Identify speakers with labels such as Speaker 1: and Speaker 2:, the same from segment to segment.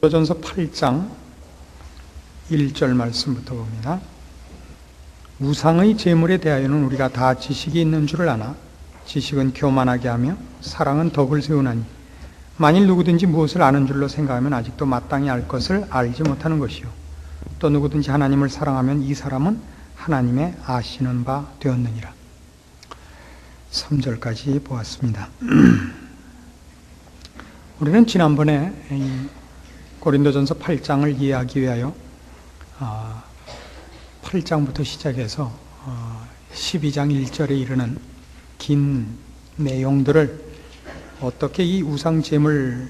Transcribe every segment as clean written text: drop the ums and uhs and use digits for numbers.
Speaker 1: 고린도전서 8장 1절 말씀부터 봅니다. 우상의 제물에 대하여는 우리가 다 지식이 있는 줄을 아나 지식은 교만하게 하며 사랑은 덕을 세우나니 만일 누구든지 무엇을 아는 줄로 생각하면 아직도 마땅히 알 것을 알지 못하는 것이요 또 누구든지 하나님을 사랑하면 이 사람은 하나님의 아시는 바 되었느니라. 3절까지 보았습니다. 우리는 지난번에 고린도전서 8장을 이해하기 위하여 8장부터 시작해서 12장 1절에 이르는 긴 내용들을 어떻게 이 우상 제물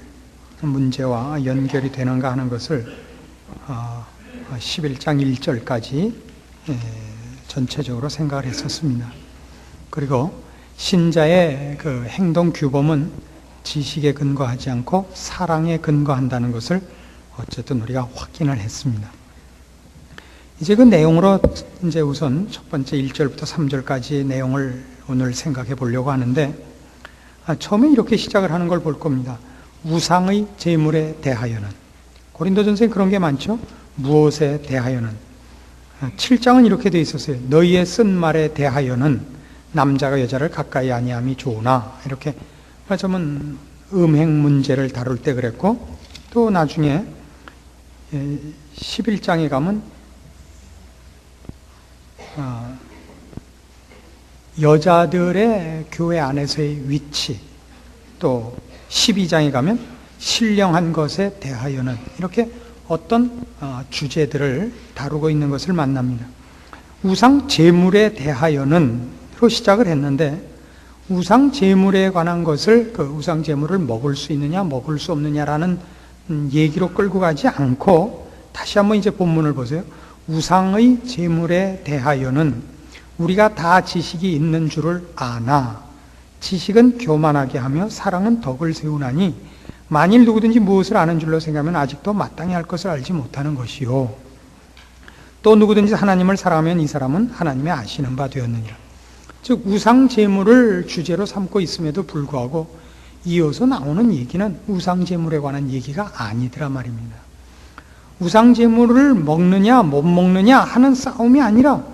Speaker 1: 문제와 연결이 되는가 하는 것을 11장 1절까지 전체적으로 생각을 했었습니다. 그리고 신자의 그 행동 규범은 지식에 근거하지 않고 사랑에 근거한다는 것을 어쨌든 우리가 확인을 했습니다. 이제 그 내용으로 이제 우선 첫 번째 1절부터 3절까지 내용을 오늘 생각해 보려고 하는데, 처음에 이렇게 시작을 하는 걸 볼 겁니다. 우상의 제물에 대하여는. 고린도전서에 그런 게 많죠. 무엇에 대하여는. 7장은 이렇게 돼 있었어요. 너희의 쓴 말에 대하여는 남자가 여자를 가까이 아니함이 좋으나, 이렇게 말하자면 음행 문제를 다룰 때 그랬고, 또 나중에 11장에 가면 여자들의 교회 안에서의 위치, 또 12장에 가면 신령한 것에 대하여는, 이렇게 어떤 주제들을 다루고 있는 것을 만납니다. 우상 제물에 대하여는 로 시작을 했는데, 우상 제물에 관한 것을, 그 우상 제물을 먹을 수 있느냐 먹을 수 없느냐라는 얘기로 끌고 가지 않고, 다시 한번 이제 본문을 보세요. 우상의 제물에 대하여는 우리가 다 지식이 있는 줄을 아나 지식은 교만하게 하며 사랑은 덕을 세우나니 만일 누구든지 무엇을 아는 줄로 생각하면 아직도 마땅히 할 것을 알지 못하는 것이요 또 누구든지 하나님을 사랑하면 이 사람은 하나님의 아시는 바 되었느니라. 즉 우상 제물을 주제로 삼고 있음에도 불구하고 이어서 나오는 얘기는 우상 제물에 관한 얘기가 아니더라 말입니다. 우상 제물을 먹느냐 못 먹느냐 하는 싸움이 아니라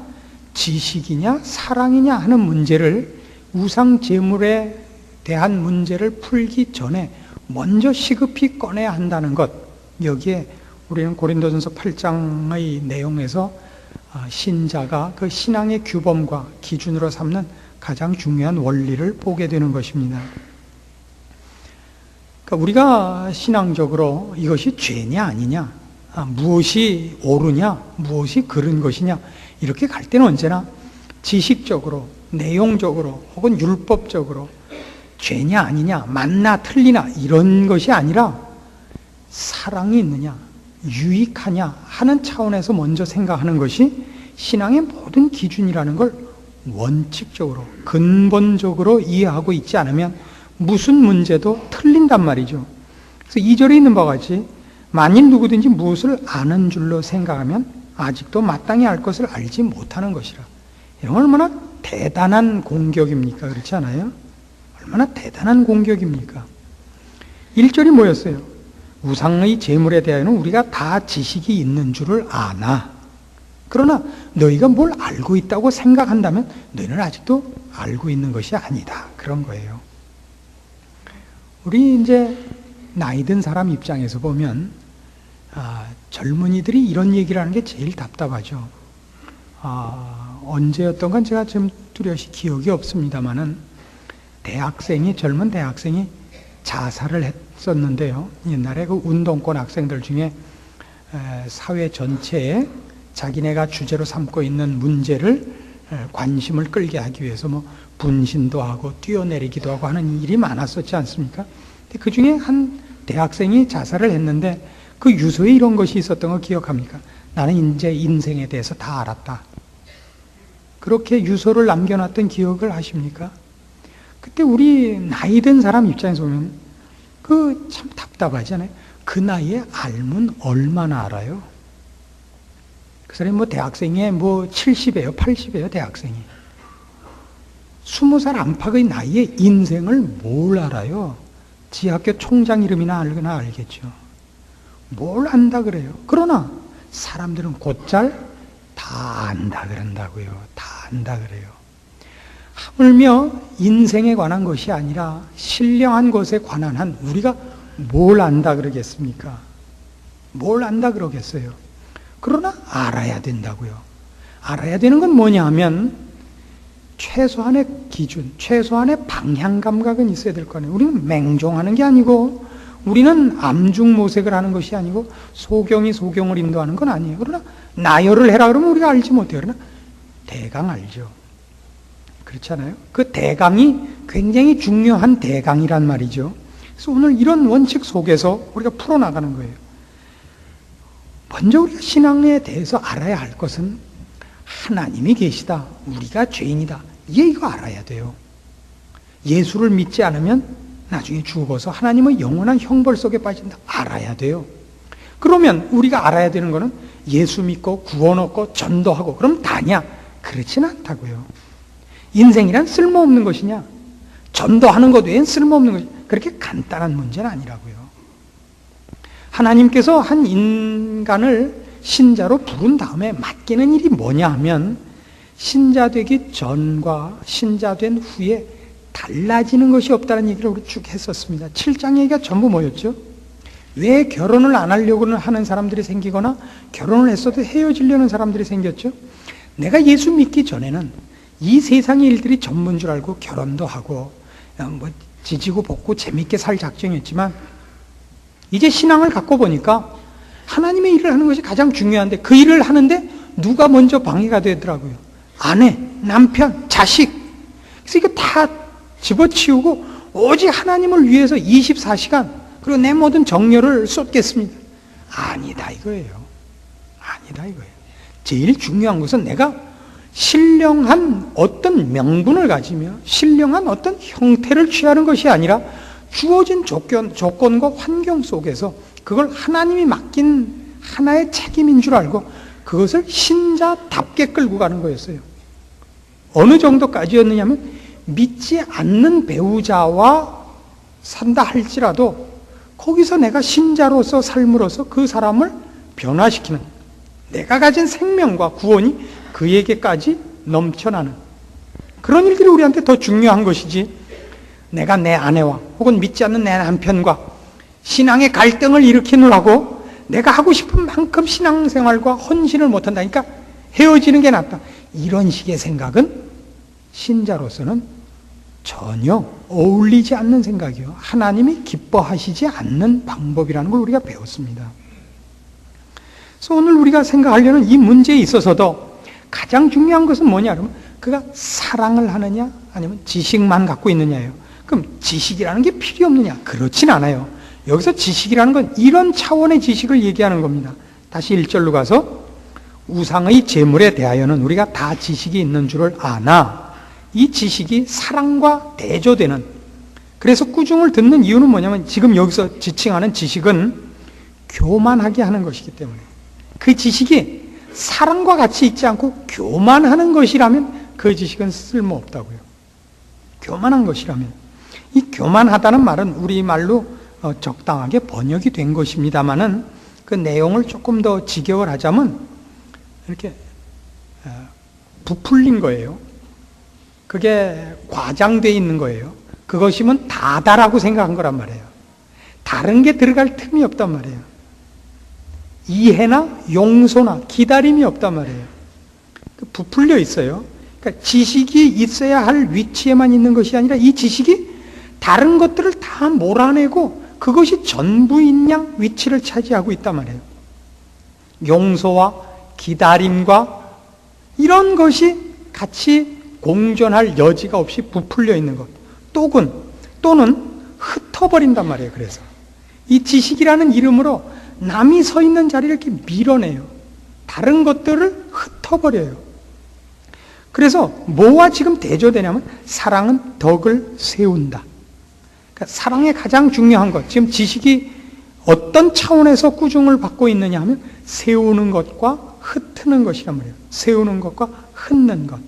Speaker 1: 지식이냐 사랑이냐 하는 문제를, 우상 제물에 대한 문제를 풀기 전에 먼저 시급히 꺼내야 한다는 것, 여기에 우리는 고린도전서 8장의 내용에서 신자가 그 신앙의 규범과 기준으로 삼는 가장 중요한 원리를 보게 되는 것입니다. 그러니까 우리가 신앙적으로 이것이 죄냐 아니냐, 무엇이 옳으냐 무엇이 그른 것이냐, 이렇게 갈 때는 언제나 지식적으로 내용적으로 혹은 율법적으로 죄냐 아니냐 맞나 틀리나 이런 것이 아니라 사랑이 있느냐 유익하냐 하는 차원에서 먼저 생각하는 것이 신앙의 모든 기준이라는 걸 원칙적으로 근본적으로 이해하고 있지 않으면 무슨 문제도 틀린단 말이죠. 그래서 2절에 있는 바와 같이 만일 누구든지 무엇을 아는 줄로 생각하면 아직도 마땅히 알 것을 알지 못하는 것이라. 이런 얼마나 대단한 공격입니까? 그렇지 않아요? 얼마나 대단한 공격입니까? 1절이 뭐였어요? 우상의 제물에 대하여는 우리가 다 지식이 있는 줄을 아나. 그러나 너희가 뭘 알고 있다고 생각한다면 너희는 아직도 알고 있는 것이 아니다. 그런 거예요. 우리 이제 나이 든 사람 입장에서 보면 젊은이들이 이런 얘기를 하는 게 제일 답답하죠. 언제였던 건 제가 지금 뚜렷이 기억이 없습니다만은 젊은 대학생이 자살을 했었는데요. 옛날에 그 운동권 학생들 중에 사회 전체에 자기네가 주제로 삼고 있는 문제를 관심을 끌게 하기 위해서 뭐 분신도 하고 뛰어내리기도 하고 하는 일이 많았었지 않습니까? 그 중에 한 대학생이 자살을 했는데 그 유서에 이런 것이 있었던 거 기억합니까? 나는 이제 인생에 대해서 다 알았다. 그렇게 유서를 남겨놨던 기억을 하십니까? 그때 우리 나이 든 사람 입장에서 보면 그 참 답답하잖아요. 그 나이에 알면 얼마나 알아요? 그 사람이 뭐 대학생에 뭐 70이에요, 80이에요, 대학생이. 20살 안팎의 나이에 인생을 뭘 알아요? 지 학교 총장 이름이나 알거나 알겠죠. 뭘 안다 그래요? 그러나 사람들은 곧잘 다 안다 그런다고요. 다 안다 그래요. 하물며 인생에 관한 것이 아니라 신령한 것에 관한 한 우리가 뭘 안다 그러겠습니까? 뭘 안다 그러겠어요? 그러나 알아야 된다고요. 알아야 되는 건 뭐냐 하면 최소한의 기준, 최소한의 방향 감각은 있어야 될 거 아니에요. 우리는 맹종하는 게 아니고 우리는 암중모색을 하는 것이 아니고 소경이 소경을 인도하는 건 아니에요. 그러나 나열을 해라 그러면 우리가 알지 못해요. 그러나 대강 알죠. 그렇잖아요. 그 대강이 굉장히 중요한 대강이란 말이죠. 그래서 오늘 이런 원칙 속에서 우리가 풀어나가는 거예요. 먼저 우리가 신앙에 대해서 알아야 할 것은 하나님이 계시다. 우리가 죄인이다. 이거 알아야 돼요. 예수를 믿지 않으면 나중에 죽어서 하나님의 영원한 형벌 속에 빠진다. 알아야 돼요. 그러면 우리가 알아야 되는 거는 예수 믿고 구원 얻고 전도하고 그럼 다냐? 그렇진 않다고요. 인생이란 쓸모없는 것이냐? 전도하는 것 외엔 쓸모없는 것이냐? 그렇게 간단한 문제는 아니라고요. 하나님께서 한 인간을 신자로 부른 다음에 맡기는 일이 뭐냐 하면 신자 되기 전과 신자 된 후에 달라지는 것이 없다는 얘기를 우리 쭉 했었습니다. 7장 얘기가 전부 뭐였죠? 왜 결혼을 안 하려고 하는 사람들이 생기거나 결혼을 했어도 헤어지려는 사람들이 생겼죠? 내가 예수 믿기 전에는 이 세상의 일들이 전부인 줄 알고 결혼도 하고 지지고 볶고 재밌게 살 작정했지만 이제 신앙을 갖고 보니까 하나님의 일을 하는 것이 가장 중요한데 그 일을 하는데 누가 먼저 방해가 되더라고요. 아내, 남편, 자식. 그래서 이거 다 집어치우고 오직 하나님을 위해서 24시간 그리고 내 모든 정열을 쏟겠습니다. 아니다 이거예요. 아니다 이거예요. 제일 중요한 것은 내가 신령한 어떤 명분을 가지며 신령한 어떤 형태를 취하는 것이 아니라 주어진 조건과 환경 속에서 그걸 하나님이 맡긴 하나의 책임인 줄 알고 그것을 신자답게 끌고 가는 거였어요. 어느 정도까지였느냐면 믿지 않는 배우자와 산다 할지라도 거기서 내가 신자로서 삶으로서 그 사람을 변화시키는 내가 가진 생명과 구원이 그에게까지 넘쳐나는 그런 일들이 우리한테 더 중요한 것이지 내가 내 아내와 혹은 믿지 않는 내 남편과 신앙의 갈등을 일으키느라고 내가 하고 싶은 만큼 신앙생활과 헌신을 못한다니까 헤어지는 게 낫다. 이런 식의 생각은 신자로서는 전혀 어울리지 않는 생각이요. 하나님이 기뻐하시지 않는 방법이라는 걸 우리가 배웠습니다. 그래서 오늘 우리가 생각하려는 이 문제에 있어서도 가장 중요한 것은 뭐냐 그러면 그가 사랑을 하느냐 아니면 지식만 갖고 있느냐예요. 그럼 지식이라는 게 필요 없느냐? 그렇진 않아요. 여기서 지식이라는 건 이런 차원의 지식을 얘기하는 겁니다. 다시 1절로 가서 우상의 제물에 대하여는 우리가 다 지식이 있는 줄을 아나 이 지식이 사랑과 대조되는 그래서 꾸중을 듣는 이유는 뭐냐면 지금 여기서 지칭하는 지식은 교만하게 하는 것이기 때문에 그 지식이 사랑과 같이 있지 않고 교만하는 것이라면 그 지식은 쓸모없다고요. 교만한 것이라면 이 교만하다는 말은 우리말로 적당하게 번역이 된 것입니다만은 그 내용을 조금 더 직역을 하자면 이렇게 부풀린 거예요. 그게 과장되어 있는 거예요. 그것이면 다다라고 생각한 거란 말이에요. 다른 게 들어갈 틈이 없단 말이에요. 이해나 용서나 기다림이 없단 말이에요. 부풀려 있어요. 그러니까 지식이 있어야 할 위치에만 있는 것이 아니라 이 지식이 다른 것들을 다 몰아내고 그것이 전부인 양 위치를 차지하고 있단 말이에요. 용서와 기다림과 이런 것이 같이 공존할 여지가 없이 부풀려 있는 것. 또는 흩어버린단 말이에요. 그래서 이 지식이라는 이름으로 남이 서 있는 자리를 이렇게 밀어내요. 다른 것들을 흩어버려요. 그래서 뭐와 지금 대조되냐면 사랑은 덕을 세운다. 그러니까 사랑의 가장 중요한 것, 지금 지식이 어떤 차원에서 꾸중을 받고 있느냐 하면 세우는 것과 흩트는 것이란 말이에요. 세우는 것과 흩는 것.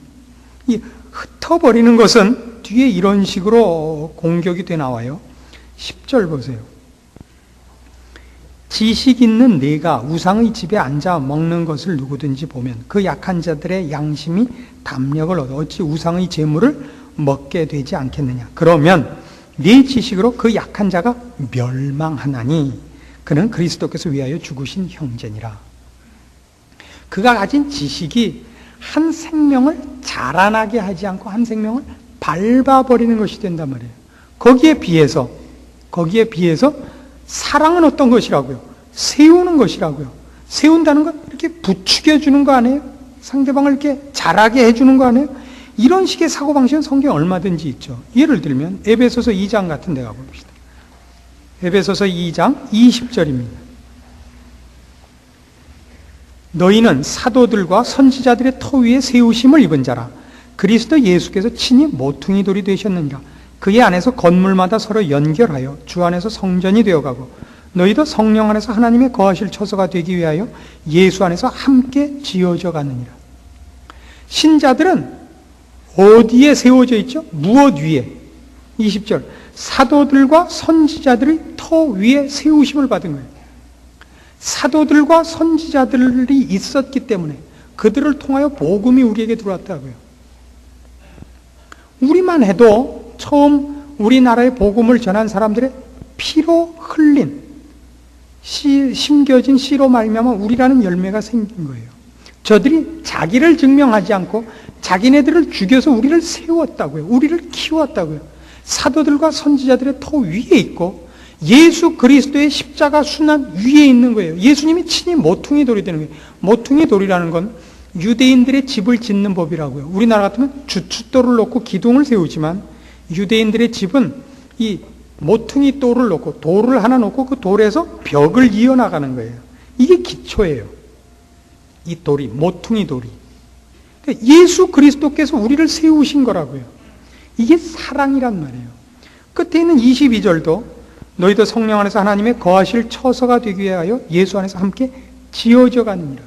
Speaker 1: 이 흩어버리는 것은 뒤에 이런 식으로 공격이 돼 나와요. 10절 보세요. 지식 있는 네가 우상의 집에 앉아 먹는 것을 누구든지 보면 그 약한 자들의 양심이 담력을 얻어 어찌 우상의 재물을 먹게 되지 않겠느냐. 그러면 네 지식으로 그 약한 자가 멸망하나니 그는 그리스도께서 위하여 죽으신 형제니라. 그가 가진 지식이 한 생명을 자라나게 하지 않고 한 생명을 밟아버리는 것이 된단 말이에요. 거기에 비해서 사랑은 어떤 것이라고요? 세우는 것이라고요. 세운다는 건 이렇게 부추겨주는 거 아니에요? 상대방을 이렇게 자라게 해주는 거 아니에요? 이런 식의 사고방식은 성경에 얼마든지 있죠. 예를 들면 에베소서 2장 같은 데 가봅시다. 에베소서 2장 20절입니다. 너희는 사도들과 선지자들의 터 위에 세우심을 입은 자라. 그리스도 예수께서 친히 모퉁이 돌이 되셨느니라. 그의 안에서 건물마다 서로 연결하여 주 안에서 성전이 되어가고 너희도 성령 안에서 하나님의 거하실 처소가 되기 위하여 예수 안에서 함께 지어져 가느니라. 신자들은 어디에 세워져 있죠? 무엇 위에? 20절. 사도들과 선지자들의 터 위에 세우심을 받은 거예요. 사도들과 선지자들이 있었기 때문에 그들을 통하여 복음이 우리에게 들어왔다고요. 우리만 해도 처음 우리나라의 복음을 전한 사람들의 피로 흘린 심겨진 씨로 말미암아 우리라는 열매가 생긴 거예요. 저들이 자기를 증명하지 않고 자기네들을 죽여서 우리를 세웠다고요. 우리를 키웠다고요. 사도들과 선지자들의 터 위에 있고 예수 그리스도의 십자가 순환 위에 있는 거예요. 예수님이 친히 모퉁이 돌이 되는 거예요. 모퉁이 돌이라는 건 유대인들의 집을 짓는 법이라고요. 우리나라 같으면 주춧돌을 놓고 기둥을 세우지만 유대인들의 집은 이 모퉁이 돌을 놓고 돌을 하나 놓고 그 돌에서 벽을 이어나가는 거예요. 이게 기초예요. 이 돌이, 모퉁이 돌이. 예수 그리스도께서 우리를 세우신 거라고요. 이게 사랑이란 말이에요. 끝에 있는 22절도 너희도 성령 안에서 하나님의 거하실 처소가 되기 위하여 예수 안에서 함께 지어져 가느니라.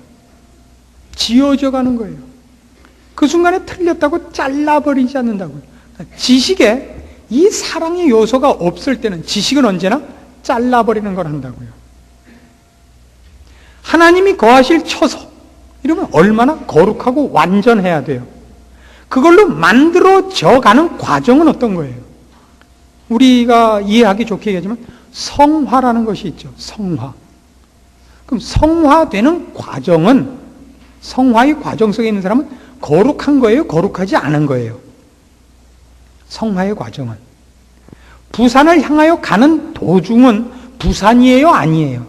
Speaker 1: 지어져 가는 거예요. 그 순간에 틀렸다고 잘라버리지 않는다고요. 지식에 이 사랑의 요소가 없을 때는 지식은 언제나 잘라버리는 걸 한다고요. 하나님이 거하실 처소, 이러면 얼마나 거룩하고 완전해야 돼요. 그걸로 만들어져 가는 과정은 어떤 거예요? 우리가 이해하기 좋게 얘기하지만 성화라는 것이 있죠. 성화. 그럼 성화되는 과정은, 성화의 과정 속에 있는 사람은 거룩한 거예요? 거룩하지 않은 거예요? 성화의 과정은. 부산을 향하여 가는 도중은 부산이에요? 아니에요?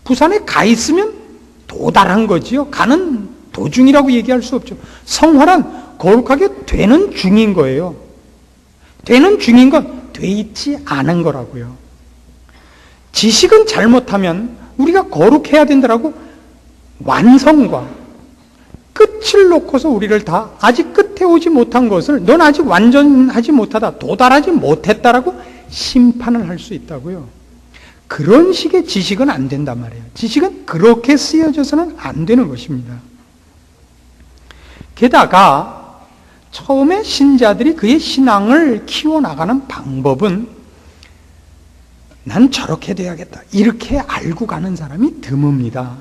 Speaker 1: 부산에 가 있으면 도달한 거지요. 가는 도중이라고 얘기할 수 없죠. 성화란 거룩하게 되는 중인 거예요. 되는 중인 건 돼 있지 않은 거라고요. 지식은 잘못하면 우리가 거룩해야 된다라고 완성과 끝을 놓고서 우리를 다 아직 끝에 오지 못한 것을 넌 아직 완전하지 못하다, 도달하지 못했다라고 심판을 할 수 있다고요. 그런 식의 지식은 안 된단 말이에요. 지식은 그렇게 쓰여져서는 안 되는 것입니다. 게다가 처음에 신자들이 그의 신앙을 키워나가는 방법은 난 저렇게 돼야겠다, 이렇게 알고 가는 사람이 드뭅니다.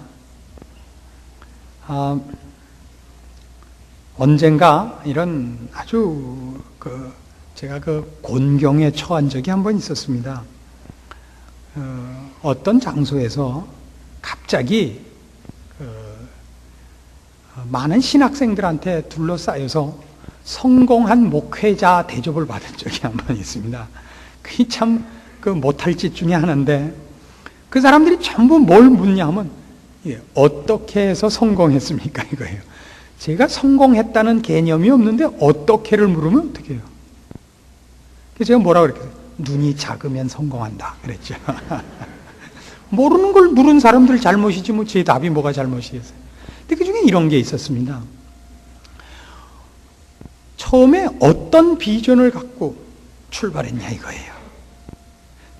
Speaker 1: 언젠가 이런 아주 제가 곤경에 처한 적이 한 번 있었습니다. 어떤 장소에서 갑자기 많은 신학생들한테 둘러싸여서 성공한 목회자 대접을 받은 적이 한 번 있습니다. 그게 참 못할 짓 중에 하나인데, 그 사람들이 전부 뭘 묻냐 하면 어떻게 해서 성공했습니까? 이거예요. 제가 성공했다는 개념이 없는데 어떻게를 물으면 어떻게 해요? 그래서 제가 뭐라고 그랬어요? 눈이 작으면 성공한다 그랬죠. 모르는 걸 물은 사람들 잘못이지 뭐 제 답이 뭐가 잘못이겠어요. 근데 그 중에 이런 게 있었습니다. 처음에 어떤 비전을 갖고 출발했냐 이거예요.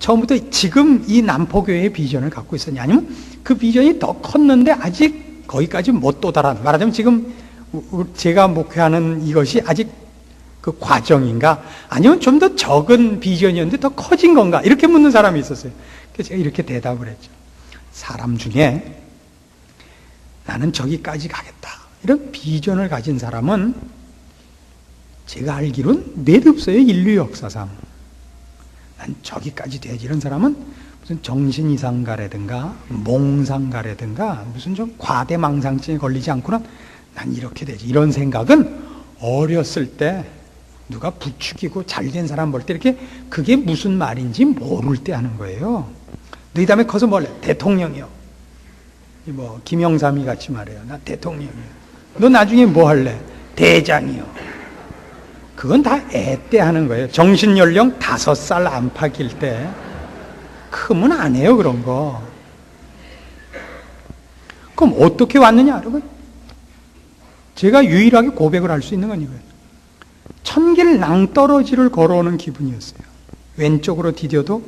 Speaker 1: 처음부터 지금 이 남포교회의 비전을 갖고 있었냐, 아니면 그 비전이 더 컸는데 아직 거기까지 못 도달한, 말하자면 지금 제가 목회하는 이것이 아직 그 과정인가, 아니면 좀 더 적은 비전이었는데 더 커진 건가, 이렇게 묻는 사람이 있었어요. 그래서 제가 이렇게 대답을 했죠. 사람 중에 나는 저기까지 가겠다, 이런 비전을 가진 사람은 제가 알기로는 몇 없어요, 인류 역사상. 난 저기까지 돼야지. 이런 사람은 무슨 정신이상가라든가 몽상가라든가 무슨 좀 과대망상증에 걸리지 않고는 난 이렇게 되지, 이런 생각은 어렸을 때 누가 부추기고 잘된 사람 볼 때 이렇게 그게 무슨 말인지 모를 때 하는 거예요. 너희 다음에 커서 뭘 해? 대통령이요. 뭐 김영삼이 같이 말해요. 나 대통령이요. 너 나중에 뭐 할래? 대장이요. 그건 다 애 때 하는 거예요. 정신연령 5살 안팎일 때. 크면 안 해요, 그런 거. 그럼 어떻게 왔느냐, 여러분? 제가 유일하게 고백을 할 수 있는 건 이거예요. 천길 낭떠러지를 걸어오는 기분이었어요. 왼쪽으로 디뎌도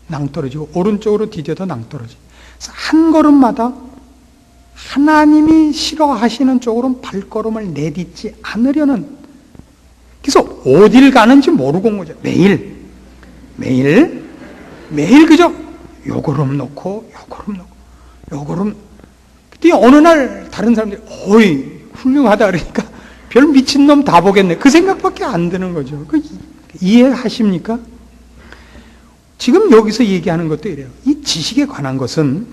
Speaker 1: 낭떠러지고 오른쪽으로 디뎌도 낭떠러지. 한 걸음마다 하나님이 싫어하시는 쪽으로 발걸음을 내딛지 않으려는, 그래서 어딜 가는지 모르고 온 거죠. 매일 그저 요 걸음 놓고 요 걸음 놓고 요 걸음. 그때 어느 날 다른 사람들이 어이 훌륭하다 그러니까 별 미친놈 다 보겠네, 그 생각밖에 안 드는 거죠. 그 이해하십니까? 지금 여기서 얘기하는 것도 이래요. 이 지식에 관한 것은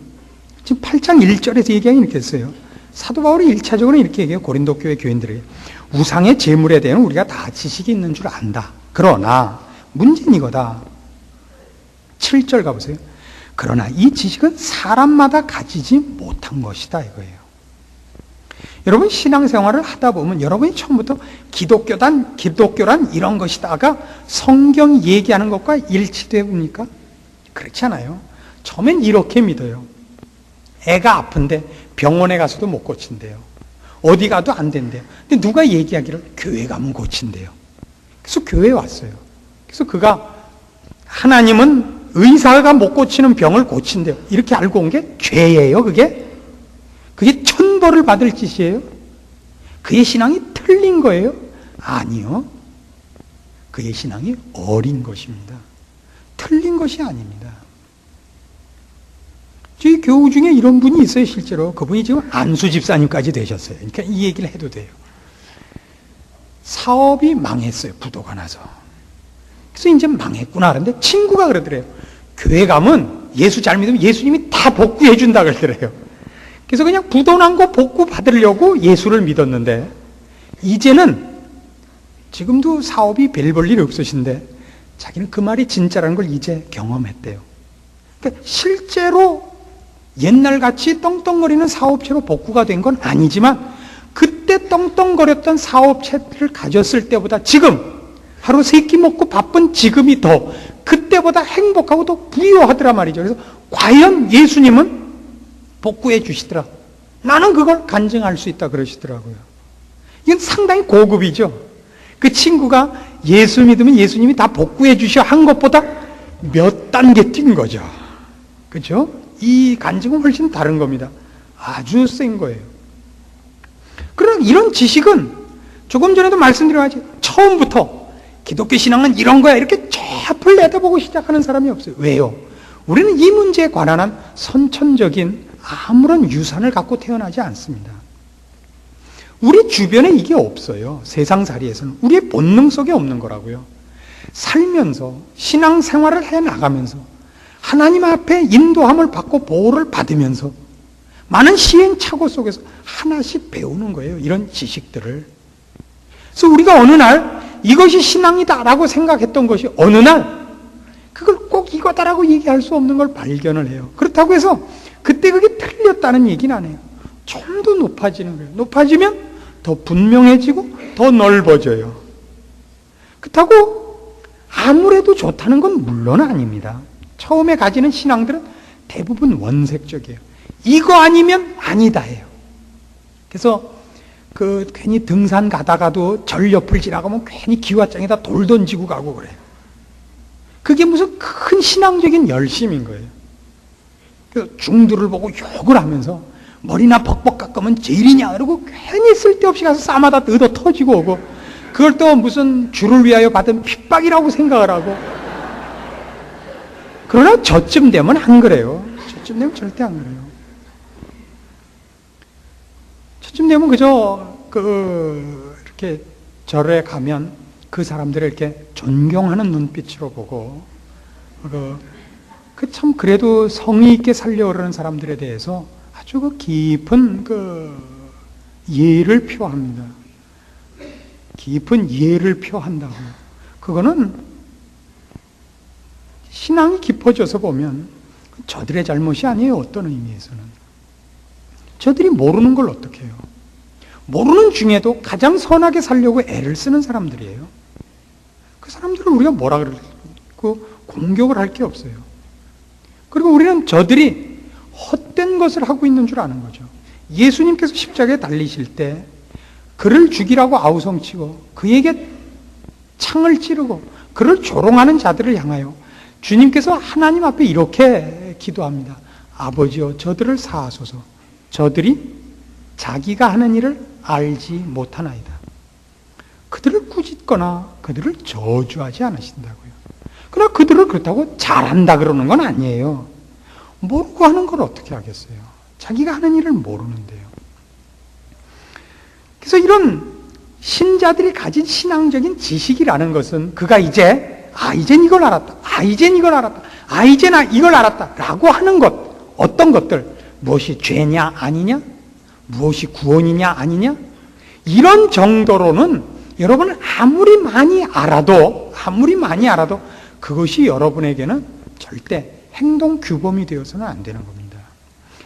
Speaker 1: 지금 8장 1절에서 얘기하기 이렇게 했어요. 사도 바울이 1차적으로 이렇게 얘기해요. 고린도 교회 교인들에게. 우상의 제물에 대한 우리가 다 지식이 있는 줄 안다. 그러나 문제는 이거다. 7절 가보세요. 그러나 이 지식은 사람마다 가지지 못한 것이다, 이거예요. 여러분 신앙생활을 하다 보면 여러분이 처음부터 기독교란 이런 것이다가 성경이 얘기하는 것과 일치돼 봅니까? 그렇지 않아요. 처음엔 이렇게 믿어요. 애가 아픈데 병원에 가서도 못 고친대요. 어디 가도 안 된대요. 근데 누가 얘기하기를 교회 가면 고친대요. 그래서 교회에 왔어요. 그래서 그가 하나님은 의사가 못 고치는 병을 고친대요. 이렇게 알고 온 게 죄예요, 그게? 그게 천벌을 받을 짓이에요? 그의 신앙이 틀린 거예요? 아니요. 그의 신앙이 어린 것입니다. 틀린 것이 아닙니다. 저희 교우 중에 이런 분이 있어요, 실제로. 그분이 지금 안수 집사님까지 되셨어요. 그러니까 이 얘기를 해도 돼요. 사업이 망했어요, 부도가 나서. 그래서 이제 망했구나. 그런데 친구가 그러더래요. 교회 가면 예수 잘 믿으면 예수님이 다 복구해 준다 그러더래요. 그래서 그냥 부도 난 거 복구 받으려고 예수를 믿었는데, 이제는 지금도 사업이 별 볼 일 없으신데 자기는 그 말이 진짜라는 걸 이제 경험했대요. 그러니까 실제로 옛날같이 떵떵거리는 사업체로 복구가 된 건 아니지만 그때 떵떵거렸던 사업체를 가졌을 때보다 지금 하루 세 끼 먹고 바쁜 지금이 더 그때보다 행복하고 더 부유하더라 말이죠. 그래서 과연 예수님은 복구해 주시더라. 나는 그걸 간증할 수 있다 그러시더라고요. 이건 상당히 고급이죠. 그 친구가 예수 믿으면 예수님이 다 복구해 주셔 한 것보다 몇 단계 뛴 거죠. 그렇죠? 이 간증은 훨씬 다른 겁니다. 아주 센 거예요. 그러나 이런 지식은 조금 전에도 말씀드려야지 처음부터 기독교 신앙은 이런 거야 이렇게 쫙을 내다보고 시작하는 사람이 없어요. 왜요? 우리는 이 문제에 관한 한 선천적인 아무런 유산을 갖고 태어나지 않습니다. 우리 주변에 이게 없어요. 세상살이에서는. 우리의 본능 속에 없는 거라고요. 살면서 신앙생활을 해나가면서 하나님 앞에 인도함을 받고 보호를 받으면서 많은 시행착오 속에서 하나씩 배우는 거예요. 이런 지식들을. 그래서 우리가 어느 날 이것이 신앙이다라고 생각했던 것이 어느 날 그걸 꼭 이거다라고 얘기할 수 없는 걸 발견을 해요. 그렇다고 해서 그때 그게 틀렸다는 얘기는 안 해요. 좀 더 높아지는 거예요. 높아지면 더 분명해지고 더 넓어져요. 그렇다고 아무래도 좋다는 건 물론 아닙니다. 처음에 가지는 신앙들은 대부분 원색적이에요. 이거 아니면 아니다예요. 그래서 괜히 등산 가다가도 절 옆을 지나가면 괜히 기와장에다 돌 던지고 가고 그래요. 그게 무슨 큰 신앙적인 열심인 거예요. 그래서 중들을 보고 욕을 하면서 머리나 벅벅 깎으면 제일이냐 그러고 괜히 쓸데없이 가서 쌈하다 얻어 터지고 오고 그걸 또 무슨 주를 위하여 받은 핍박이라고 생각을 하고 그러나 저쯤 되면 안 그래요. 저쯤 되면 절대 안 그래요. 저쯤 되면 그저 이렇게 절에 가면 그 사람들을 이렇게 존경하는 눈빛으로 보고 참 그래도 성의 있게 살려고 그러는 사람들에 대해서 아주 깊은 예를 표합니다. 깊은 예를 표한다고요. 그거는 신앙이 깊어져서 보면 저들의 잘못이 아니에요. 어떤 의미에서는. 저들이 모르는 걸 어떻게 해요? 모르는 중에도 가장 선하게 살려고 애를 쓰는 사람들이에요. 그 사람들을 우리가 뭐라 그러고 공격을 할 게 없어요. 그리고 우리는 저들이 헛된 것을 하고 있는 줄 아는 거죠. 예수님께서 십자가에 달리실 때 그를 죽이라고 아우성치고 그에게 창을 찌르고 그를 조롱하는 자들을 향하여 주님께서 하나님 앞에 이렇게 기도합니다. 아버지여 저들을 사하소서. 저들이 자기가 하는 일을 알지 못하나이다. 그들을 꾸짖거나 그들을 저주하지 않으신다고요. 그러나 그들을 그렇다고 잘한다 그러는 건 아니에요. 모르고 하는 걸 어떻게 하겠어요? 자기가 하는 일을 모르는데요. 그래서 이런 신자들이 가진 신앙적인 지식이라는 것은 그가 이제 이젠 이걸 알았다. 이젠 이걸 알았다. 이제 나 이걸 알았다. 라고 하는 것, 어떤 것들, 무엇이 죄냐 아니냐? 무엇이 구원이냐 아니냐? 이런 정도로는 여러분 아무리 많이 알아도 그것이 여러분에게는 절대 행동 규범이 되어서는 안 되는 겁니다.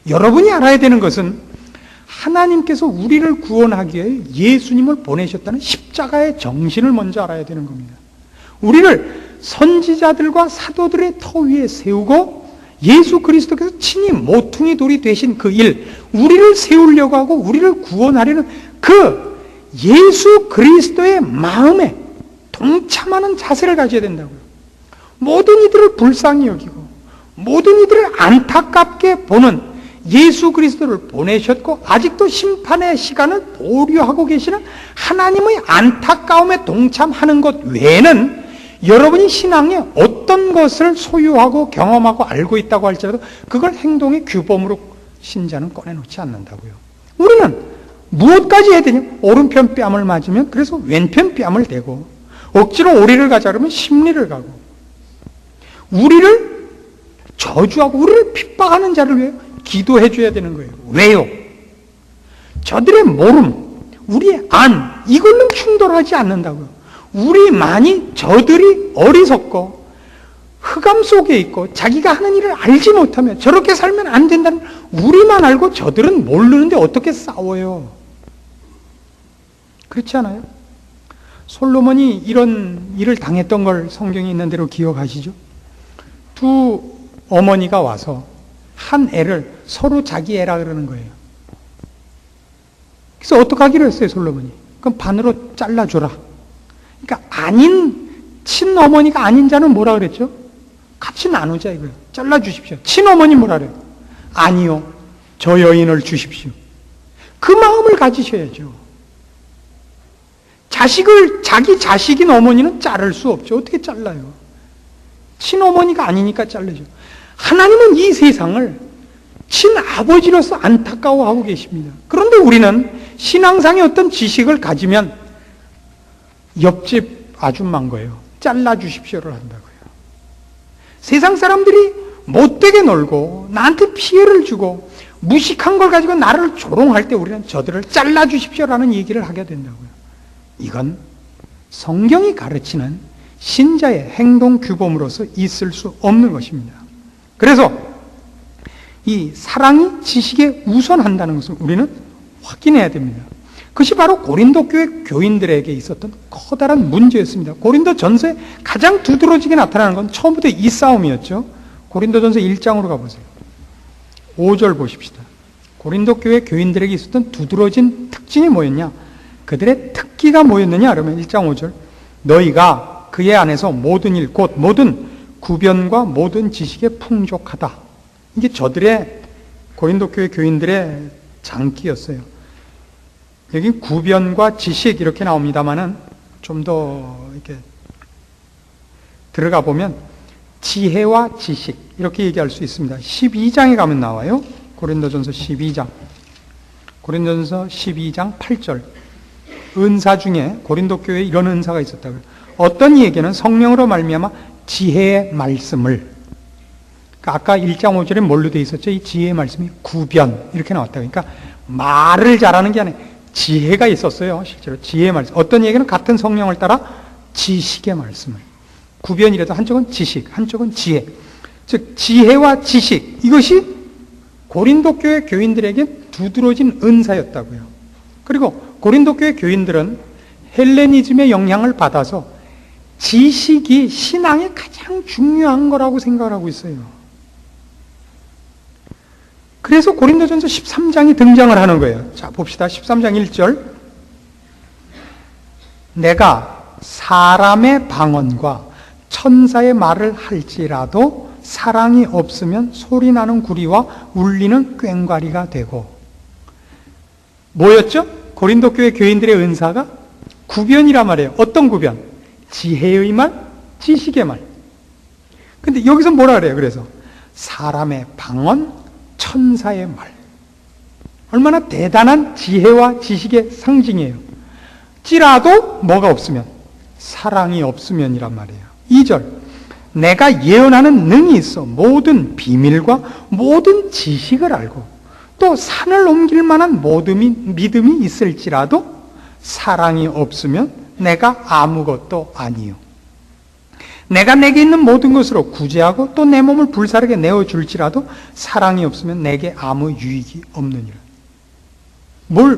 Speaker 1: 여러분이 알아야 되는 것은 하나님께서 우리를 구원하기 위해 예수님을 보내셨다는 십자가의 정신을 먼저 알아야 되는 겁니다. 우리를 선지자들과 사도들의 터 위에 세우고 예수 그리스도께서 친히 모퉁이 돌이 되신 그 일, 우리를 세우려고 하고 우리를 구원하려는 그 예수 그리스도의 마음에 동참하는 자세를 가져야 된다고요. 모든 이들을 불쌍히 여기고 모든 이들을 안타깝게 보는 예수 그리스도를 보내셨고 아직도 심판의 시간을 보류하고 계시는 하나님의 안타까움에 동참하는 것 외에는 여러분이 신앙에 어떤 것을 소유하고 경험하고 알고 있다고 할지라도 그걸 행동의 규범으로 신자는 꺼내놓지 않는다고요. 우리는 무엇까지 해야 되냐? 오른편 뺨을 맞으면 그래서 왼편 뺨을 대고 억지로 오리를 가자 그러면 심리를 가고 우리를 저주하고 우리를 핍박하는 자를 위해 기도해 줘야 되는 거예요. 왜요? 저들의 모름, 우리의 안, 이걸로 충돌하지 않는다고요. 우리만이 저들이 어리석고 흑암 속에 있고 자기가 하는 일을 알지 못하면 저렇게 살면 안 된다는 우리만 알고 저들은 모르는데 어떻게 싸워요? 그렇지 않아요? 솔로몬이 이런 일을 당했던 걸 성경에 있는 대로 기억하시죠? 두 어머니가 와서 한 애를 서로 자기 애라 그러는 거예요. 그래서 어떻게 하기로 했어요, 솔로몬이? 그럼 반으로 잘라줘라. 그러니까 친어머니가 아닌 자는 뭐라 그랬죠? 같이 나누자 이거예요. 잘라주십시오. 친어머니 뭐라 그래요? 아니요. 저 여인을 주십시오. 그 마음을 가지셔야죠. 자기 자식인 어머니는 자를 수 없죠. 어떻게 잘라요? 친어머니가 아니니까 잘르죠. 하나님은 이 세상을 친아버지로서 안타까워하고 계십니다. 그런데 우리는 신앙상의 어떤 지식을 가지면 옆집 아줌마인 거예요. 잘라주십시오를 한다고요. 세상 사람들이 못되게 놀고 나한테 피해를 주고 무식한 걸 가지고 나를 조롱할 때 우리는 저들을 잘라주십시오라는 얘기를 하게 된다고요. 이건 성경이 가르치는 신자의 행동 규범으로서 있을 수 없는 것입니다. 그래서 이 사랑이 지식에 우선한다는 것을 우리는 확인해야 됩니다. 그것이 바로 고린도 교회 교인들에게 있었던 커다란 문제였습니다. 고린도 전서에 가장 두드러지게 나타나는 건 처음부터 이 싸움이었죠. 고린도 전서 1장으로 가보세요. 5절 보십시다. 고린도 교회 교인들에게 있었던 두드러진 특징이 뭐였냐? 그들의 특기가 뭐였느냐? 그러면 1장 5절. 너희가 그의 안에서 모든 일, 곧 모든 구변과 모든 지식에 풍족하다. 이게 저들의 고린도 교회 교인들의 장기였어요. 여기 구변과 지식 이렇게 나옵니다만은 좀 더 이렇게 들어가 보면 지혜와 지식 이렇게 얘기할 수 있습니다. 12장에 가면 나와요. 고린도전서 12장. 고린도전서 12장 8절. 은사 중에 고린도 교회에 이런 은사가 있었다고요. 어떤 이에게는 성령으로 말미암아 지혜의 말씀을, 그러니까 아까 1장 5절에 뭘로 되어 있었죠? 이 지혜의 말씀이 구변 이렇게 나왔다. 그러니까 말을 잘하는 게 아니라 지혜가 있었어요. 실제로 지혜의 말씀. 어떤 이에게는 같은 성령을 따라 지식의 말씀을. 구변이라도 한쪽은 지식, 한쪽은 지혜. 즉 지혜와 지식, 이것이 고린도 교회 교인들에게 두드러진 은사였다고요. 그리고 고린도 교회 교인들은 헬레니즘의 영향을 받아서 지식이 신앙의 가장 중요한 거라고 생각을 하고 있어요. 그래서 고린도전서 13장이 등장을 하는 거예요. 자, 봅시다. 13장 1절. 내가 사람의 방언과 천사의 말을 할지라도 사랑이 없으면 소리나는 구리와 울리는 꽹과리가 되고. 뭐였죠? 고린도 교회 교인들의 은사가 구변이란 말이에요. 어떤 구변? 지혜의 말, 지식의 말. 근데 여기서 뭐라 그래요? 그래서 사람의 방언, 천사의 말. 얼마나 대단한 지혜와 지식의 상징이에요. 찌라도 뭐가 없으면? 사랑이 없으면이란 말이에요. 2절. 내가 예언하는 능이 있어 모든 비밀과 모든 지식을 알고 또 산을 옮길 만한 믿음이 있을지라도 사랑이 없으면 내가 아무것도 아니요. 내가 내게 있는 모든 것으로 구제하고 또 내 몸을 불사르게 내어줄지라도 사랑이 없으면 내게 아무 유익이 없느니라.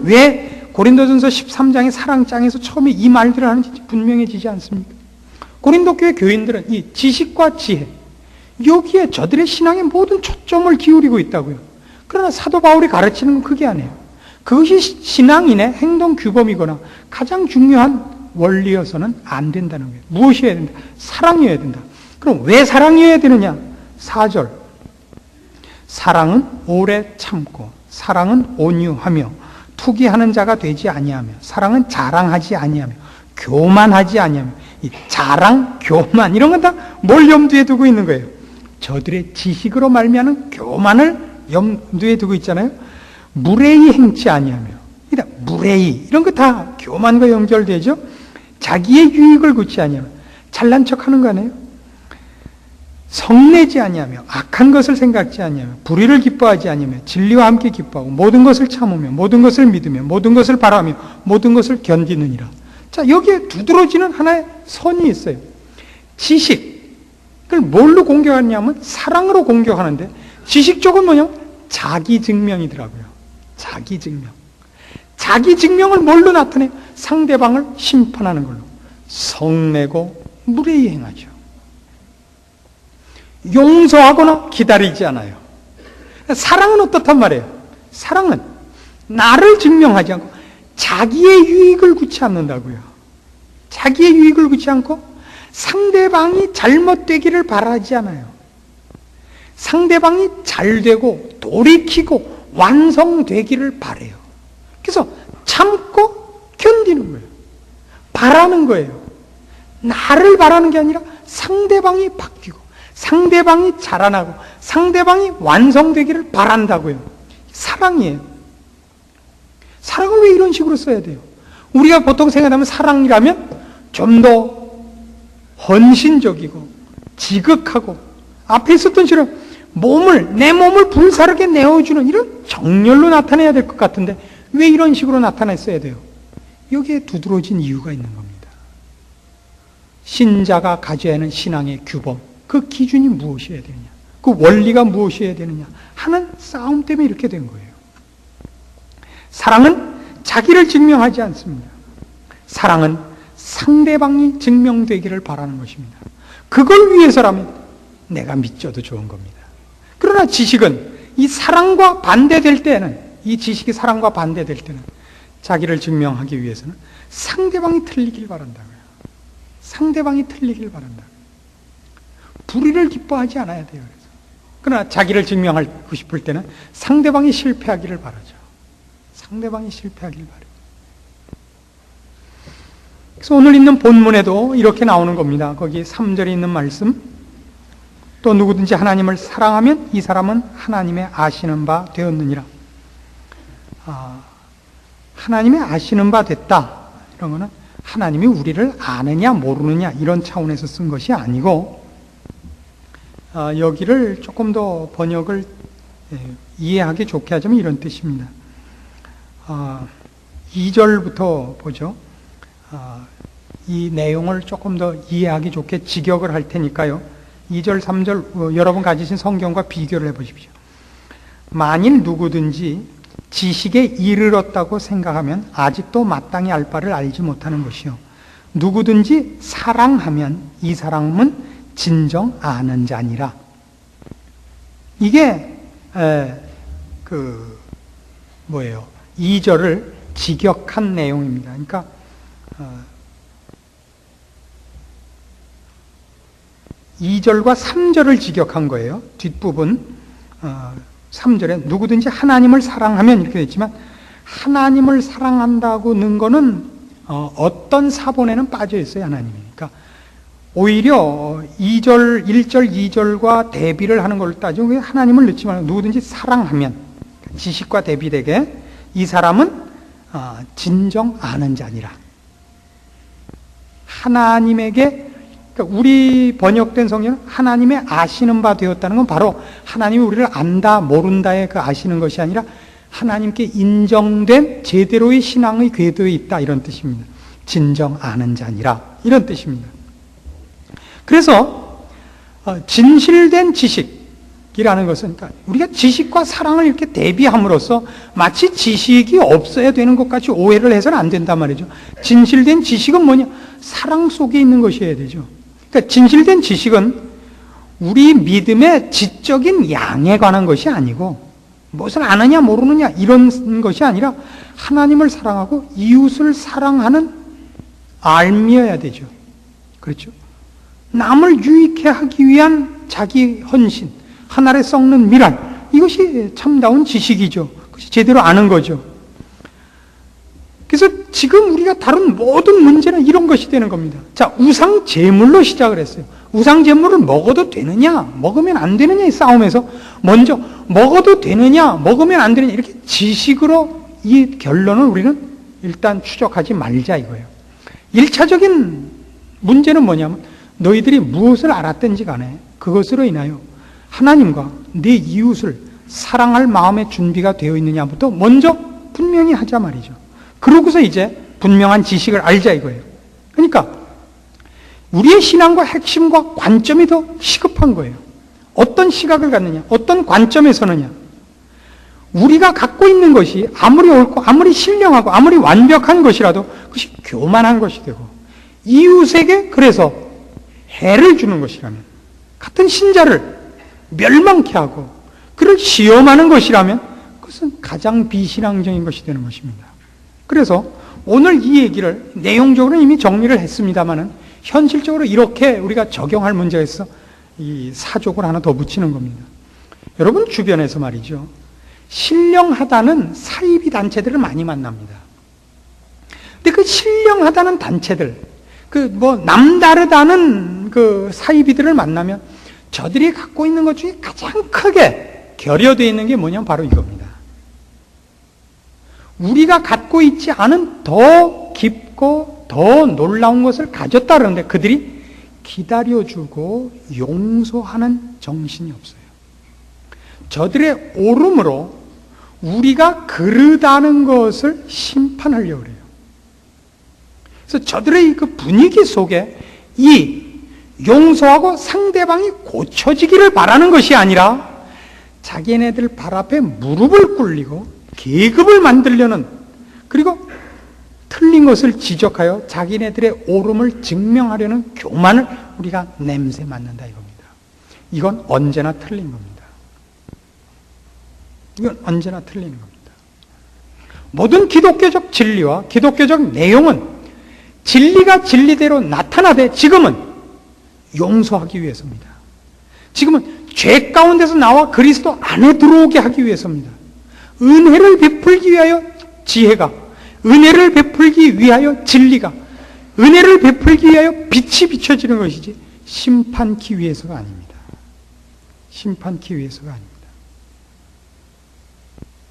Speaker 1: 왜 고린도전서 13장의 사랑장에서 처음에 이 말들을 하는지 분명해지지 않습니까? 고린도 교회 교인들은 이 지식과 지혜, 여기에 저들의 신앙의 모든 초점을 기울이고 있다고요. 그러나 사도 바울이 가르치는 건 그게 아니에요. 그것이 신앙인의 행동 규범이거나 가장 중요한 원리여서는 안 된다는 거예요. 무엇이어야 된다? 사랑이어야 된다. 그럼 왜 사랑이어야 되느냐? 4절. 사랑은 오래 참고, 사랑은 온유하며, 투기하는 자가 되지 아니하며, 사랑은 자랑하지 아니하며, 교만하지 아니하며. 이 자랑, 교만 이런 건 다 뭘 염두에 두고 있는 거예요? 저들의 지식으로 말미암은 교만을 염두에 두고 있잖아요. 무례히 행치 아니하며, 무례히 이런 거 다 교만과 연결되죠. 자기의 유익을 굳지 아니하며, 잘난 척하는 거 아니에요? 성내지 아니하며, 악한 것을 생각지 아니하며, 불의를 기뻐하지 아니하며, 진리와 함께 기뻐하고, 모든 것을 참으며, 모든 것을 믿으며, 모든 것을 바라며, 모든 것을 견디느니라. 자, 여기에 두드러지는 하나의 선이 있어요. 지식을 뭘로 공격하냐면 사랑으로 공격하는데, 지식 쪽은 뭐냐? 자기 증명이더라고요. 자기 증명. 자기 증명을 뭘로 나타내요? 상대방을 심판하는 걸로. 성내고 무례히 행하죠. 용서하거나 기다리지 않아요. 사랑은 어떻단 말이에요? 사랑은 나를 증명하지 않고 자기의 유익을 굳지 않는다고요. 자기의 유익을 굳지 않고 상대방이 잘못되기를 바라지 않아요. 상대방이 잘되고 돌이키고 완성되기를 바라요. 그래서 참고 견디는 거예요. 바라는 거예요. 나를 바라는 게 아니라 상대방이 바뀌고 상대방이 자라나고 상대방이 완성되기를 바란다고요. 사랑이에요. 사랑을 왜 이런 식으로 써야 돼요? 우리가 보통 생각하면 사랑이라면 좀 더 헌신적이고 지극하고 앞에 있었던 식으로 내 몸을 불사르게 내어주는 이런 정열로 나타내야 될 것 같은데 왜 이런 식으로 나타냈어야 돼요? 여기에 두드러진 이유가 있는 겁니다. 신자가 가져야 하는 신앙의 규범, 그 기준이 무엇이어야 되느냐, 그 원리가 무엇이어야 되느냐 하는 싸움 때문에 이렇게 된 거예요. 사랑은 자기를 증명하지 않습니다. 사랑은 상대방이 증명되기를 바라는 것입니다. 그걸 위해서라면 내가 믿져도 좋은 겁니다. 그러나 지식은 이 사랑과 반대될 때는, 이 지식이 사랑과 반대될 때는 자기를 증명하기 위해서는 상대방이 틀리길 바란다고요. 상대방이 틀리길 바란다고요. 불의를 기뻐하지 않아야 돼요. 그러나 자기를 증명하고 싶을 때는 상대방이 실패하기를 바라죠. 상대방이 실패하기를 바라요. 그래서 오늘 있는 본문에도 이렇게 나오는 겁니다. 거기 3절에 있는 말씀, 또 누구든지 하나님을 사랑하면 이 사람은 하나님의 아시는 바 되었느니라. 하나님의 아시는 바 됐다. 이런 거는 하나님이 우리를 아느냐 모르느냐 이런 차원에서 쓴 것이 아니고, 여기를 조금 더 번역을 이해하기 좋게 하자면 이런 뜻입니다. 2절부터 보죠. 이 내용을 조금 더 이해하기 좋게 직역을 할 테니까요. 2절, 3절 여러분 가지신 성경과 비교를 해보십시오. 만일 누구든지 지식에 이르렀다고 생각하면 아직도 마땅히 알 바를 알지 못하는 것이요. 누구든지 사랑하면 이 사람은 진정 아는 자니라. 이게 2절을 직역한 내용입니다. 그러니까 2절과 3절을 직역한 거예요. 뒷부분 3절에 누구든지 하나님을 사랑하면 이렇게 됐지만, 하나님을 사랑한다고 는 거는 어떤 사본에는 빠져 있어요. 하나님이. 그러니까 오히려 1절, 2절과 대비를 하는 걸 따지고 하나님을 넣지 말고 누구든지 사랑하면, 지식과 대비되게 이 사람은 진정 아는 자니라. 하나님에게, 그러니까 우리 번역된 성경은 하나님의 아시는 바 되었다는 건 바로 하나님이 우리를 안다 모른다의 그 아시는 것이 아니라 하나님께 인정된 제대로의 신앙의 궤도에 있다, 이런 뜻입니다. 진정 아는 자니라, 이런 뜻입니다. 그래서 진실된 지식이라는 것은, 그러니까 우리가 지식과 사랑을 이렇게 대비함으로써 마치 지식이 없어야 되는 것 같이 오해를 해서는 안 된단 말이죠. 진실된 지식은 뭐냐? 사랑 속에 있는 것이어야 되죠. 그러니까 진실된 지식은 우리 믿음의 지적인 양에 관한 것이 아니고, 무엇을 아느냐 모르느냐 이런 것이 아니라 하나님을 사랑하고 이웃을 사랑하는 알미여야 되죠. 그렇죠? 남을 유익해 하기 위한 자기 헌신, 하늘에 썩는 미랄, 이것이 참다운 지식이죠. 그것이 제대로 아는 거죠. 그래서 지금 우리가 다룬 모든 문제는 이런 것이 되는 겁니다. 자, 우상 제물로 시작을 했어요. 우상 제물을 먹어도 되느냐, 먹으면 안 되느냐의 싸움에서 먼저 먹어도 되느냐, 먹으면 안 되느냐, 이렇게 지식으로 이 결론을 우리는 일단 추적하지 말자 이거예요. 1차적인 문제는 뭐냐면, 너희들이 무엇을 알았든지 간에 그것으로 인하여 하나님과 내 이웃을 사랑할 마음의 준비가 되어 있느냐부터 먼저 분명히 하자 말이죠. 그러고서 이제 분명한 지식을 알자 이거예요. 그러니까 우리의 신앙과 핵심과 관점이 더 시급한 거예요. 어떤 시각을 갖느냐, 어떤 관점에 서느냐. 우리가 갖고 있는 것이 아무리 옳고 아무리 신령하고 아무리 완벽한 것이라도 그것이 교만한 것이 되고, 이웃에게 그래서 해를 주는 것이라면, 같은 신자를 멸망케 하고 그를 시험하는 것이라면 그것은 가장 비신앙적인 것이 되는 것입니다. 그래서 오늘 이 얘기를 내용적으로 이미 정리를 했습니다마는 현실적으로 이렇게 우리가 적용할 문제가 있어 이 사족을 하나 더 붙이는 겁니다. 여러분 주변에서 말이죠, 신령하다는 사이비 단체들을 많이 만납니다. 근데 그 신령하다는 단체들, 남다르다는 그 사이비들을 만나면 저들이 갖고 있는 것 중에 가장 크게 결여되어 있는 게 뭐냐면 바로 이겁니다. 우리가 갖고 있지 않은 더 깊고 더 놀라운 것을 가졌다 그러는데 그들이 기다려주고 용서하는 정신이 없어요. 저들의 오름으로 우리가 그르다는 것을 심판하려고 그래요. 그래서 저들의 그 분위기 속에 이 용서하고 상대방이 고쳐지기를 바라는 것이 아니라 자기네들 발 앞에 무릎을 꿇리고 계급을 만들려는, 그리고 틀린 것을 지적하여 자기네들의 옳음을 증명하려는 교만을 우리가 냄새 맡는다 이겁니다. 이건 언제나 틀린 겁니다. 이건 언제나 틀리는 겁니다. 모든 기독교적 진리와 기독교적 내용은 진리가 진리대로 나타나되 지금은 용서하기 위해서입니다. 지금은 죄 가운데서 나와 그리스도 안에 들어오게 하기 위해서입니다. 은혜를 베풀기 위하여 지혜가, 은혜를 베풀기 위하여 진리가, 은혜를 베풀기 위하여 빛이 비춰지는 것이지 심판기 위해서가 아닙니다. 심판기 위해서가 아닙니다.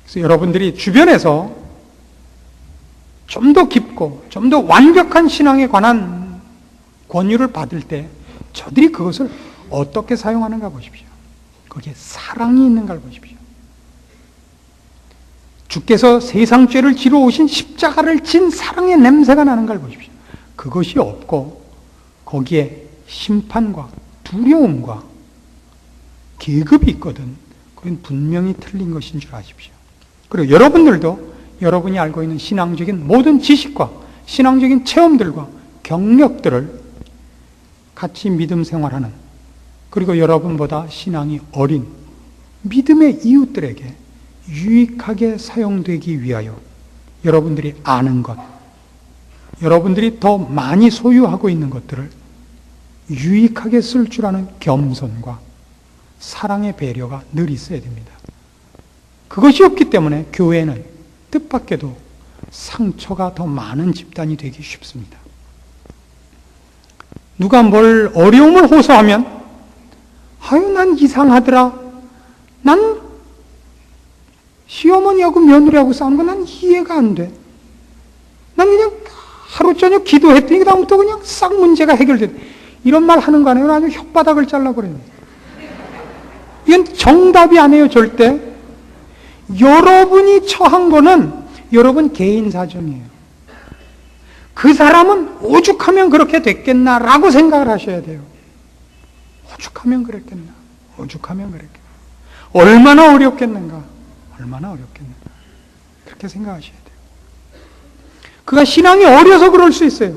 Speaker 1: 그래서 여러분들이 주변에서 좀 더 깊고 좀 더 완벽한 신앙에 관한 권유를 받을 때 저들이 그것을 어떻게 사용하는가 보십시오. 거기에 사랑이 있는가를 보십시오. 주께서 세상 죄를 지러 오신 십자가를 진 사랑의 냄새가 나는가를 보십시오. 그것이 없고 거기에 심판과 두려움과 계급이 있거든. 그건 분명히 틀린 것인 줄 아십시오. 그리고 여러분들도 여러분이 알고 있는 신앙적인 모든 지식과 신앙적인 체험들과 경력들을 같이 믿음 생활하는, 그리고 여러분보다 신앙이 어린 믿음의 이웃들에게 유익하게 사용되기 위하여 여러분들이 아는 것, 여러분들이 더 많이 소유하고 있는 것들을 유익하게 쓸 줄 아는 겸손과 사랑의 배려가 늘 있어야 됩니다. 그것이 없기 때문에 교회는 뜻밖에도 상처가 더 많은 집단이 되기 쉽습니다. 누가 뭘 어려움을 호소하면 아유 난 이상하더라. 난 시어머니하고 며느리하고 싸우는 건 난 이해가 안 돼. 난 그냥 하루 저녁 기도했더니 그 다음부터 그냥 싹 문제가 해결돼. 이런 말 하는 거 아니에요. 아주 혓바닥을 잘라버려요. 이건 정답이 아니에요, 절대. 여러분이 처한 거는 여러분 개인 사정이에요. 그 사람은 오죽하면 그렇게 됐겠나라고 생각을 하셔야 돼요. 오죽하면 그랬겠나. 오죽하면 그랬겠나. 얼마나 어렵겠는가. 얼마나 어렵겠는가. 그렇게 생각하셔야 돼요. 그가 신앙이 어려서 그럴 수 있어요.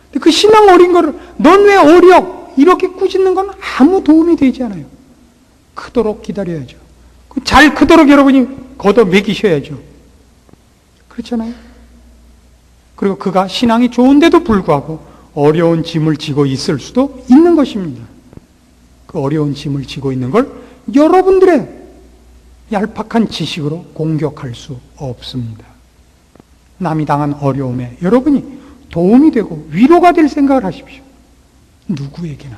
Speaker 1: 근데 그 신앙 어린 거를 넌 왜 어려? 이렇게 꾸짖는 건 아무 도움이 되지 않아요. 크도록 기다려야죠. 잘 크도록 여러분이 걷어 먹이셔야죠. 그렇잖아요. 그리고 그가 신앙이 좋은데도 불구하고 어려운 짐을 지고 있을 수도 있는 것입니다. 그 어려운 짐을 지고 있는 걸 여러분들의 얄팍한 지식으로 공격할 수 없습니다. 남이 당한 어려움에 여러분이 도움이 되고 위로가 될 생각을 하십시오. 누구에게나.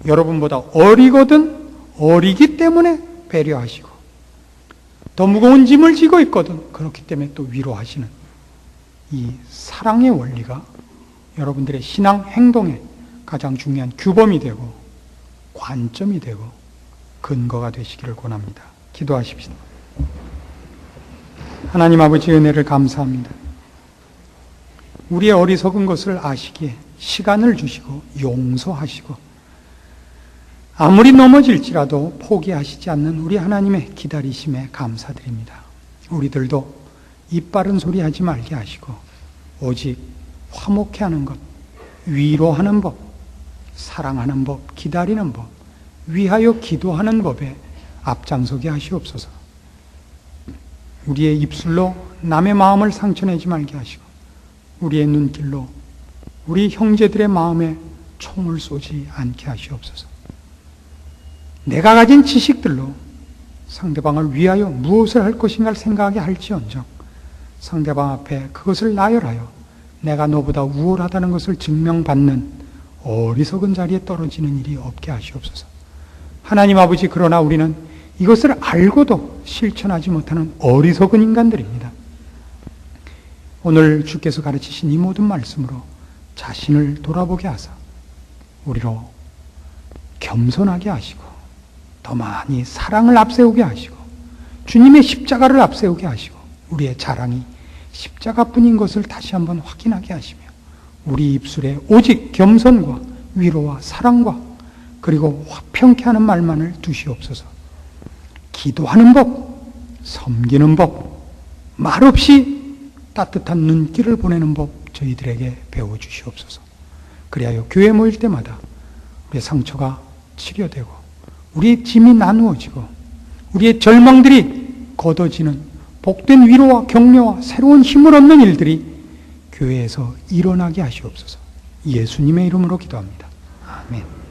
Speaker 1: 여러분보다 어리거든 어리기 때문에 배려하시고 더 무거운 짐을 지고 있거든 그렇기 때문에 또 위로하시는 이 사랑의 원리가 여러분들의 신앙 행동에 가장 중요한 규범이 되고 관점이 되고 근거가 되시기를 권합니다. 기도하십시다. 하나님 아버지 은혜를 감사합니다. 우리의 어리석은 것을 아시기에 시간을 주시고 용서하시고 아무리 넘어질지라도 포기하시지 않는 우리 하나님의 기다리심에 감사드립니다. 우리들도 입 바른 소리 하지 말게 하시고 오직 화목해 하는 것, 위로하는 법, 사랑하는 법, 기다리는 법, 위하여 기도하는 법에 앞장서게 하시옵소서. 우리의 입술로 남의 마음을 상처내지 말게 하시고 우리의 눈길로 우리 형제들의 마음에 총을 쏘지 않게 하시옵소서. 내가 가진 지식들로 상대방을 위하여 무엇을 할 것인가를 생각하게 할지언정 상대방 앞에 그것을 나열하여 내가 너보다 우월하다는 것을 증명받는 어리석은 자리에 떨어지는 일이 없게 하시옵소서. 하나님 아버지, 그러나 우리는 이것을 알고도 실천하지 못하는 어리석은 인간들입니다. 오늘 주께서 가르치신 이 모든 말씀으로 자신을 돌아보게 하사 우리로 겸손하게 하시고 더 많이 사랑을 앞세우게 하시고 주님의 십자가를 앞세우게 하시고 우리의 자랑이 십자가뿐인 것을 다시 한번 확인하게 하시며 우리 입술에 오직 겸손과 위로와 사랑과 그리고 화평케 하는 말만을 두시옵소서. 기도하는 법, 섬기는 법, 말없이 따뜻한 눈길을 보내는 법 저희들에게 배워주시옵소서. 그리하여 교회 모일 때마다 우리의 상처가 치료되고 우리의 짐이 나누어지고 우리의 절망들이 걷어지는 복된 위로와 격려와 새로운 힘을 얻는 일들이 교회에서 일어나게 하시옵소서. 예수님의 이름으로 기도합니다. 아멘.